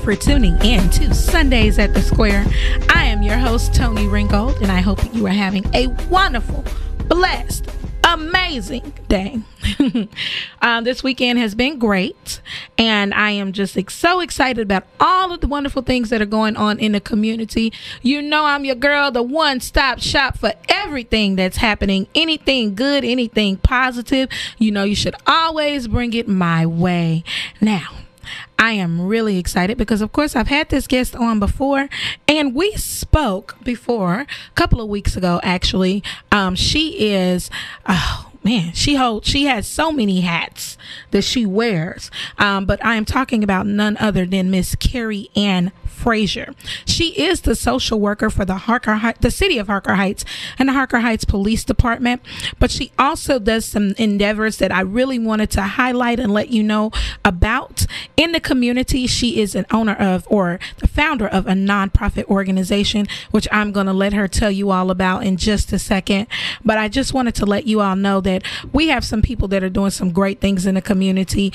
for tuning in to Sundays at the Square. I am your host, Toni Ringgold, and I hope you are having a wonderful, blessed, amazing day. This weekend has been great, and I am just so excited about all of the wonderful things that are going on in the community. You know I'm your girl, the one-stop shop for everything that's happening, anything good, anything positive. You know you should always bring it my way. Now, I am really excited because, of course, I've had this guest on before, and we spoke before a couple of weeks ago, actually. She is, she has so many hats that she wears. But I am talking about none other than Miss KCfraser. She is the social worker for the city of Harker Heights and the Harker Heights Police Department. But she also does some endeavors that I really wanted to highlight and let you know about in the community. She is an owner of, or the founder of, a nonprofit organization, which I'm going to let her tell you all about in just a second. But I just wanted to let you all know that we have some people that are doing some great things in the community.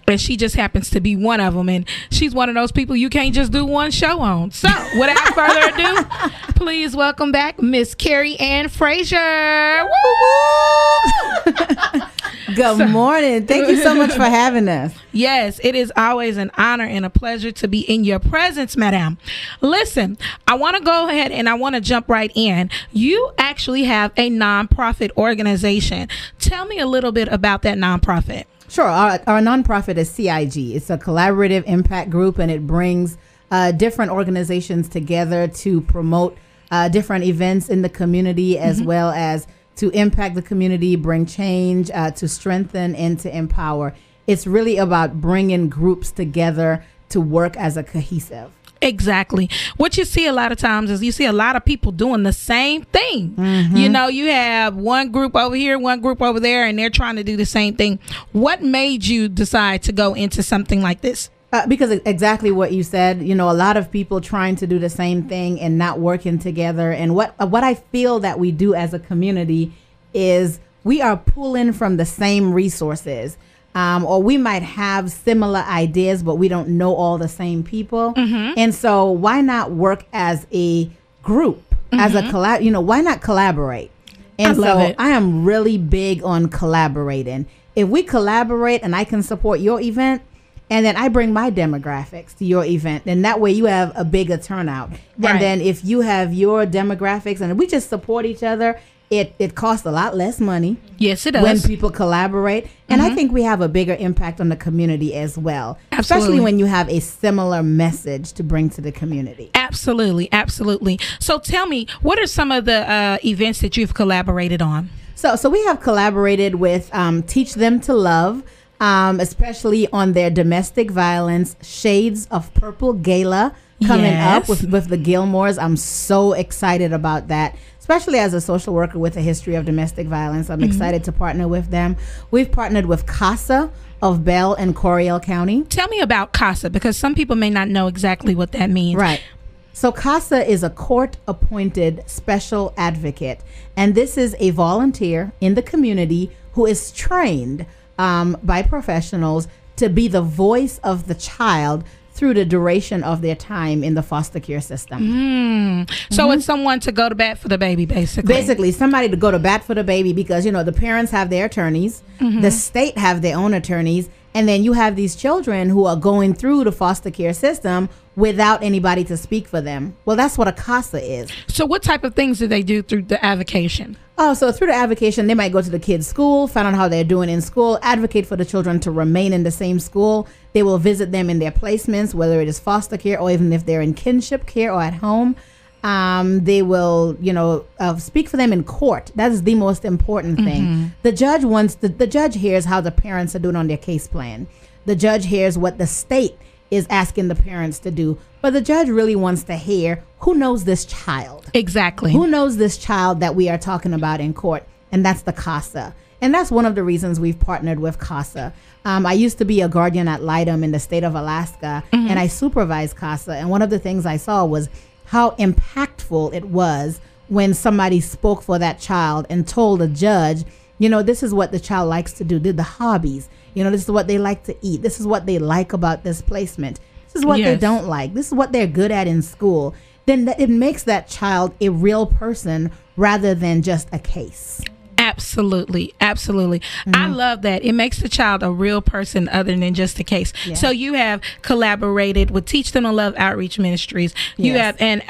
And she just happens to be one of them. And she's one of those people you can't just do one show on. So, without further ado, please welcome back Miss KCfraser. Good morning. Thank you so much for having us. Yes, it is always an honor and a pleasure to be in your presence, madam. Listen, I want to go ahead and I want to jump right in. You actually have a nonprofit organization. Tell me a little bit about that nonprofit. Sure. Our nonprofit is CIG. It's a collaborative impact group, and it brings different organizations together to promote different events in the community, as well as to impact the community, bring change, to strengthen and to empower. It's really about bringing groups together to work as a cohesive. Exactly. What you see a lot of times is you see a lot of people doing the same thing. You know, you have one group over here, one group over there, and they're trying to do the same thing. What made you decide to go into something like this? Because exactly what you said, you know, a lot of people trying to do the same thing and not working together. And what I feel that we do as a community is we are pulling from the same resources. Or we might have similar ideas, but we don't know all the same people. And so why not work as a group, as a collab? You know, why not collaborate? And I am really big on collaborating. If we collaborate and I can support your event, and then I bring my demographics to your event, then that way you have a bigger turnout. Right. And then if you have your demographics and we just support each other, it costs a lot less money. Yes, it does. When people collaborate. And I think we have a bigger impact on the community as well. Absolutely. Especially when you have a similar message to bring to the community. Absolutely. Absolutely. So tell me, what are some of the events that you've collaborated on? So we have collaborated with Teach Them to Love, especially on their domestic violence Shades of Purple Gala coming up with the Gilmores. I'm so excited about that. Especially as a social worker with a history of domestic violence, I'm excited to partner with them. We've partnered with CASA of Bell and Coryell County. Tell me about CASA, because some people may not know exactly what that means. Right. So CASA is a court-appointed special advocate, and this is a volunteer in the community who is trained by professionals to be the voice of the child through the duration of their time in the foster care system. So it's someone to go to bat for the baby, basically. Basically, somebody to go to bat for the baby, because, you know, the parents have their attorneys, the state have their own attorneys, and then you have these children who are going through the foster care system without anybody to speak for them. Well, that's what a CASA is. So what type of things do they do through the avocation? Oh, so through the avocation, they might go to the kids' school, find out how they're doing in school, advocate for the children to remain in the same school. They will visit them in their placements, whether it is foster care or even if they're in kinship care or at home. They will, you know, speak for them in court. That is the most important thing. The judge the judge hears how the parents are doing on their case plan. The judge hears what the state is asking the parents to do. But the judge really wants to hear, who knows this child? Exactly. Who knows this child that we are talking about in court? And that's the CASA. And that's one of the reasons we've partnered with CASA. I used to be a guardian ad litem in the state of Alaska, and I supervised CASA. And one of the things I saw was how impactful it was when somebody spoke for that child and told a judge, you know, this is what the child likes to do, the hobbies. You know, this is what they like to eat. This is what they like about this placement. this is what they don't like, this is what they're good at in school, then it makes that child a real person rather than just a case. Absolutely. I love that. It makes the child a real person other than just a case. Yeah. So you have collaborated with Teach Them to Love Outreach Ministries. You have, and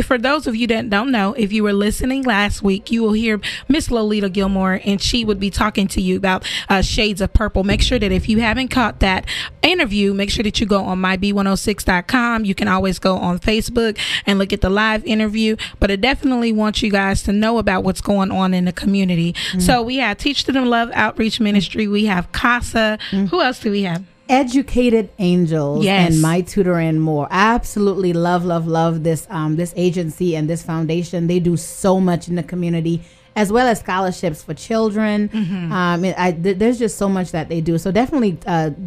for those of you that don't know, if you were listening last week, you will hear Miss Lolita Gilmore, and she would be talking to you about Shades of Purple. Make sure that if you haven't caught that interview, make sure that you go on myb106.com. You can always go on Facebook and look at the live interview, but I definitely want you guys to know about what's going on in the community. So we have Teach Them to Love Outreach Ministry. We have CASA. Who else do we have? Educated Angels and My Tutor and More. Absolutely love this this agency and this foundation. They do so much in the community, as well as scholarships for children. There's just so much that they do. So definitely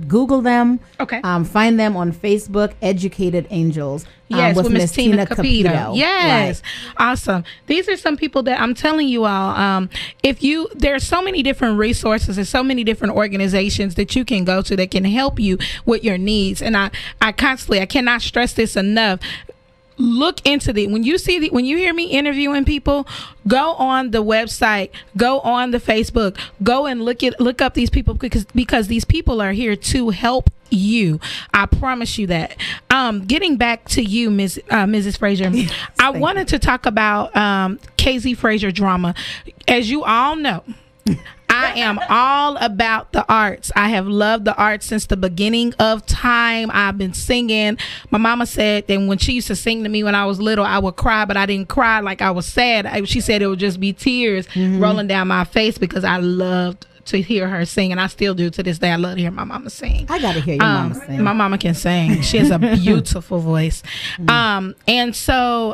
Google them. Okay. Find them on Facebook, Educated Angels. Yes, with Miss Tina Capito. Yes. Right. Awesome. These are some people that I'm telling you all, there are so many different resources and so many different organizations that you can go to that can help you with your needs. And I cannot stress this enough. Look into when you hear me interviewing people, go on the website, go on the Facebook, go and look up these people, because these people are here to help you. I promise you that. Getting back to you, Mrs. Fraser, I wanted to talk about KCfraser Drama. As you all know, I am all about the arts. I have loved the arts since the beginning of time. I've been singing. My mama said that when she used to sing to me when I was little, I would cry, but I didn't cry like I was sad. She said it would just be tears rolling down my face because I loved to hear her sing, and I still do to this day. I love to hear my mama sing. I gotta hear your mama sing. My mama can sing. She has a beautiful voice. And so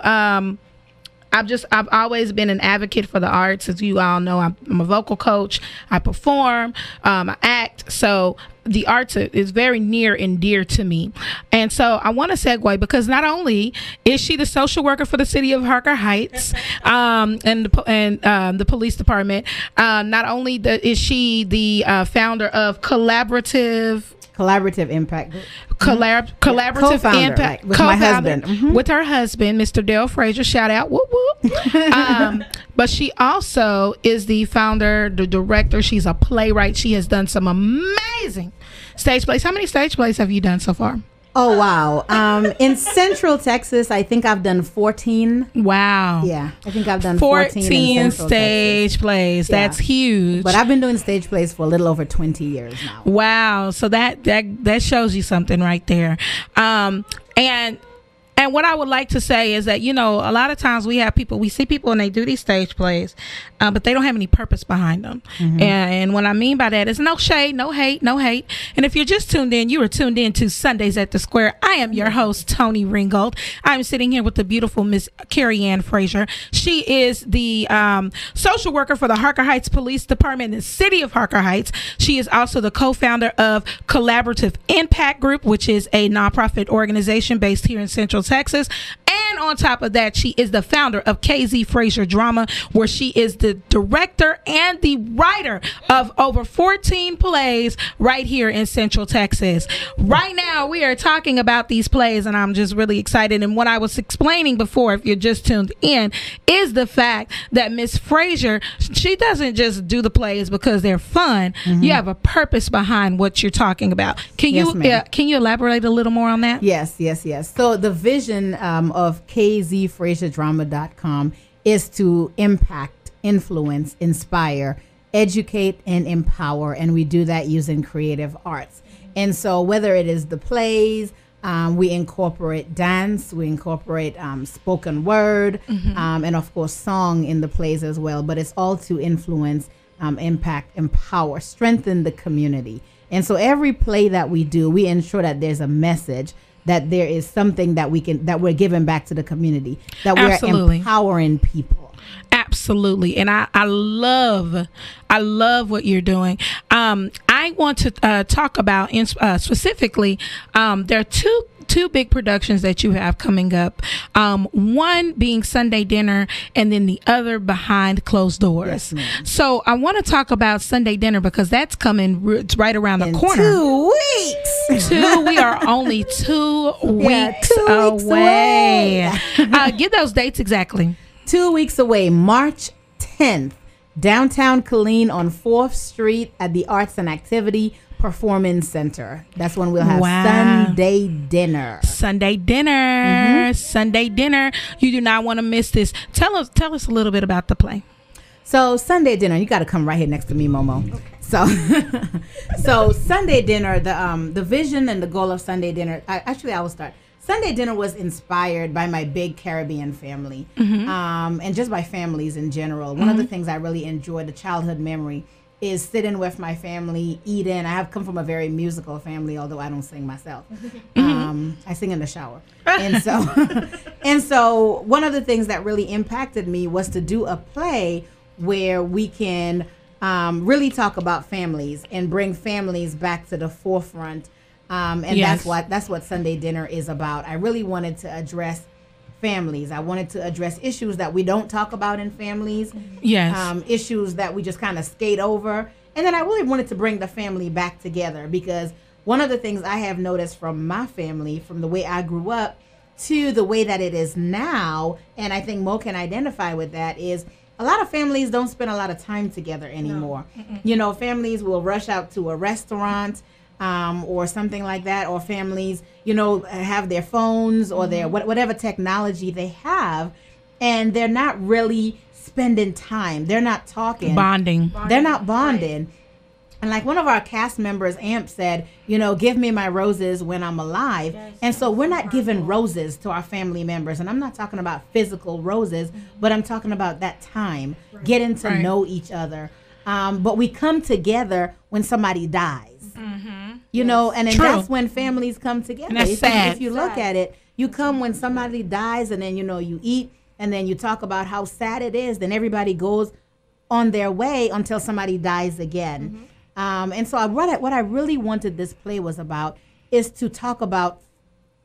I've always been an advocate for the arts. As you all know, I'm a vocal coach. I perform, I act. So the arts is very near and dear to me. And so I want to segue, because not only is she the social worker for the city of Harker Heights and the police department, not only is she the founder of Collaborative Impact Group. Collaborative Impact with my husband. With her husband, Mr. Dale Fraser. Shout out, whoop whoop. But she also is the founder, the director. She's a playwright. She has done some amazing stage plays. How many stage plays have you done so far? Oh, wow. In Central Texas, I think I've done 14. Wow. Yeah, I think I've done 14 stage plays. Yeah. That's huge. But I've been doing stage plays for a little over 20 years now. Wow. So that shows you something right there. And what I would like to say is that, a lot of times we see people and they do these stage plays, but they don't have any purpose behind them. And what I mean by that is no shade, no hate. And if you're just tuned in, you are tuned in to Sundays at the Square. I am your host, Toni Ringgold. I'm sitting here with the beautiful Miss Carrie Ann Fraser. She is the social worker for the Harker Heights Police Department in the city of Harker Heights. She is also the co-founder of Collaborative Impact Group, which is a nonprofit organization based here in Central Texas. And on top of that, she is the founder of KCfraser Drama, where she is the director and the writer of over 14 plays right here in Central Texas. Right now, we are talking about these plays, and I'm just really excited. And what I was explaining before, if you're just tuned in, is the fact that Miss Fraser, she doesn't just do the plays because they're fun. You have a purpose behind what you're talking about. Can you elaborate a little more on that? Yes. So the vision of KCfraserDrama.com is to impact, influence, inspire, educate, and empower. And we do that using creative arts. And so whether it is the plays, we incorporate dance, we incorporate spoken word, and of course song in the plays as well. But it's all to influence, impact, empower, strengthen the community. And so every play that we do, we ensure that there's a message, that there is something that we're giving back to the community, that we're empowering people. Absolutely. And I love what you're doing. I want to talk about specifically, there are two two big productions that you have coming up. One being Sunday Dinner, and then the other Behind Closed Doors. Yes, ma'am. So I want to talk about Sunday Dinner because that's coming it's right around the corner. 2 weeks. We are only 2 weeks 2 weeks away. Give those dates exactly. 2 weeks away, March 10th, downtown Killeen on 4th Street at the Arts and Activity Performance Center. That's when we'll have Sunday Dinner. Sunday Dinner. Sunday Dinner. You do not want to miss this. Tell us a little bit about the play. So Sunday Dinner, you got to come right here next to me, Momo. Okay. So Sunday Dinner, the vision and the goal of Sunday Dinner. I will start. Sunday Dinner was inspired by my big Caribbean family, and just by families in general. One of the things I really enjoyed, the childhood memory, is sitting with my family, eating. I have come from a very musical family, although I don't sing myself. I sing in the shower. And so one of the things that really impacted me was to do a play where we can really talk about families and bring families back to the forefront. That's what Sunday Dinner is about. I really wanted to address families. I wanted to address issues that we don't talk about in families. Yes. Issues that we just kind of skate over. And then I really wanted to bring the family back together, because one of the things I have noticed from my family, from the way I grew up to the way that it is now, and I think Mo can identify with that, is a lot of families don't spend a lot of time together anymore. No. Families will rush out to a restaurant or something like that, or families, have their phones or their whatever technology they have, and they're not really spending time. They're not talking. Bonding. They're not bonding. Right. And like one of our cast members, Amp, said, give me my roses when I'm alive. Yes, and so we're not giving roses to our family members. And I'm not talking about physical roses, but I'm talking about that time, getting to know each other. But we come together when somebody dies. And then that's when families come together. And that's sad. If you look at it, you come when somebody dies, and then, you eat, and then you talk about how sad it is. Then everybody goes on their way until somebody dies again. And so what I really wanted this play was about is to talk about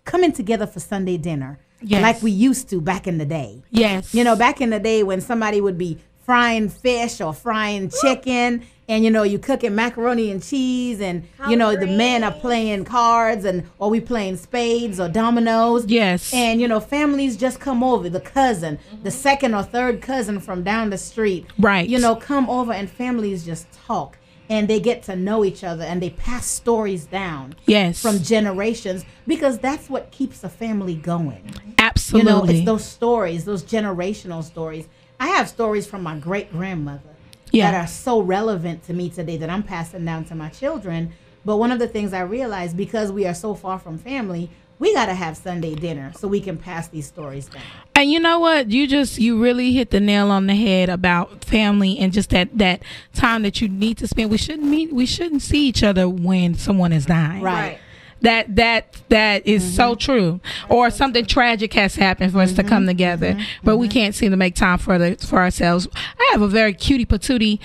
coming together for Sunday dinner. Yes. Like we used to back in the day. Yes. Back in the day when somebody would be frying fish or frying chicken, and you cooking macaroni and cheese, and the men are playing cards, or we playing spades or dominoes. Yes. And families just come over, the cousin, the second or third cousin from down the street. Right. Come over, and families just talk, and they get to know each other, and they pass stories down. Yes. From generations, because that's what keeps a family going. Absolutely. It's those stories, those generational stories. I have stories from my great-grandmother that are so relevant to me today that I'm passing down to my children. But one of the things I realized, because we are so far from family, we got to have Sunday dinner so we can pass these stories down. And you know what? You really hit the nail on the head about family, and just that time that you need to spend. We shouldn't see each other when someone is dying. Right. That is so true. Or something tragic has happened for us to come together, but we can't seem to make time for ourselves. I have a very cutie patootie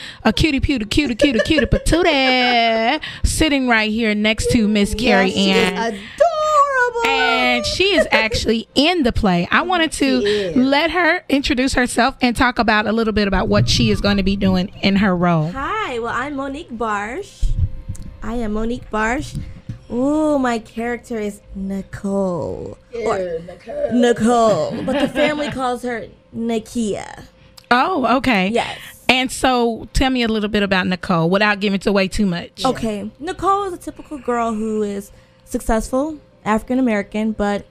sitting right here next to Miss Carrie Ann. Adorable. And she is actually in the play. I wanted to let her introduce herself and talk about a little bit about what she is going to be doing in her role. Hi, well, I'm Monique Barsh. I am Monique Barsh. Ooh, my character is Nicole. Nicole. But the family calls her Nakia. Oh, okay. Yes. And so tell me a little bit about Nicole without giving it away too much. Okay. Nicole is a typical girl who is successful, African-American, but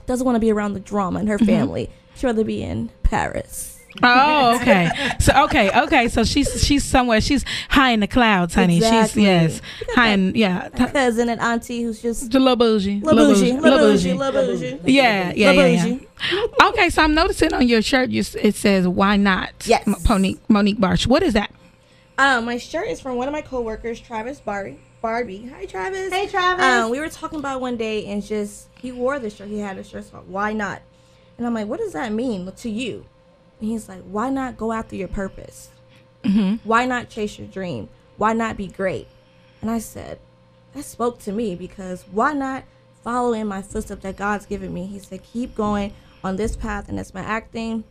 doesn't want to be around the drama in her family. She'd rather be in Paris. Oh, okay. So she's somewhere. She's high in the clouds, honey. Exactly. She's high in Cousin and auntie who's just the little bougie. Yeah. Okay, so I'm noticing on your shirt it says "Why not?" Yes. Monique Barsh. What is that? My shirt is from one of my coworkers, Travis Barbie. Hi, Travis. Hey, Travis. We were talking about one day, and he wore this shirt. He had a shirt called "Why not?" And I'm like, what does that mean to you? And he's like, why not go after your purpose? Why not chase your dream? Why not be great? And I said, that spoke to me, because why not follow in my footsteps that God's given me. He said, keep going on this path, and that's my acting.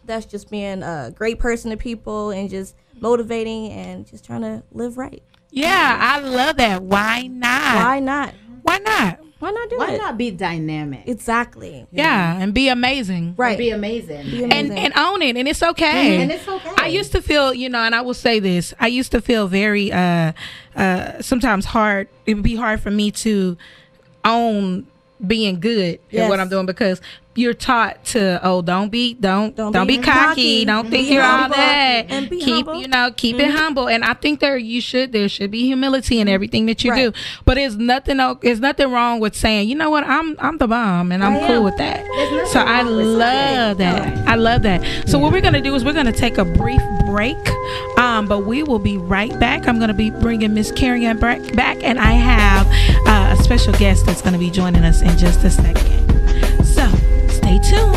That's just being a great person to people and just motivating and just trying to live right. Yeah, I love that. Why not? Why not? Why not? Why not do it? Why not be dynamic? Exactly. Yeah, and be amazing. Right. Be amazing. Be amazing. And own it, and it's okay. And it's okay. I used to feel, and I will say this, I used to feel very sometimes hard. It would be hard for me to own being good at what I'm doing, because you're taught to don't be cocky, don't think you're all that, and be keep humble. Keep it humble. And I think there should be humility in everything that you do, but there's nothing wrong with saying, you know what, I'm the bomb and I'm cool with that. So I love that. So what we're gonna do is we're gonna take a brief break, but we will be right back. I'm gonna be bringing Miss Carrie back, and I have a special guest that's gonna be joining us in just a second. So stay tuned.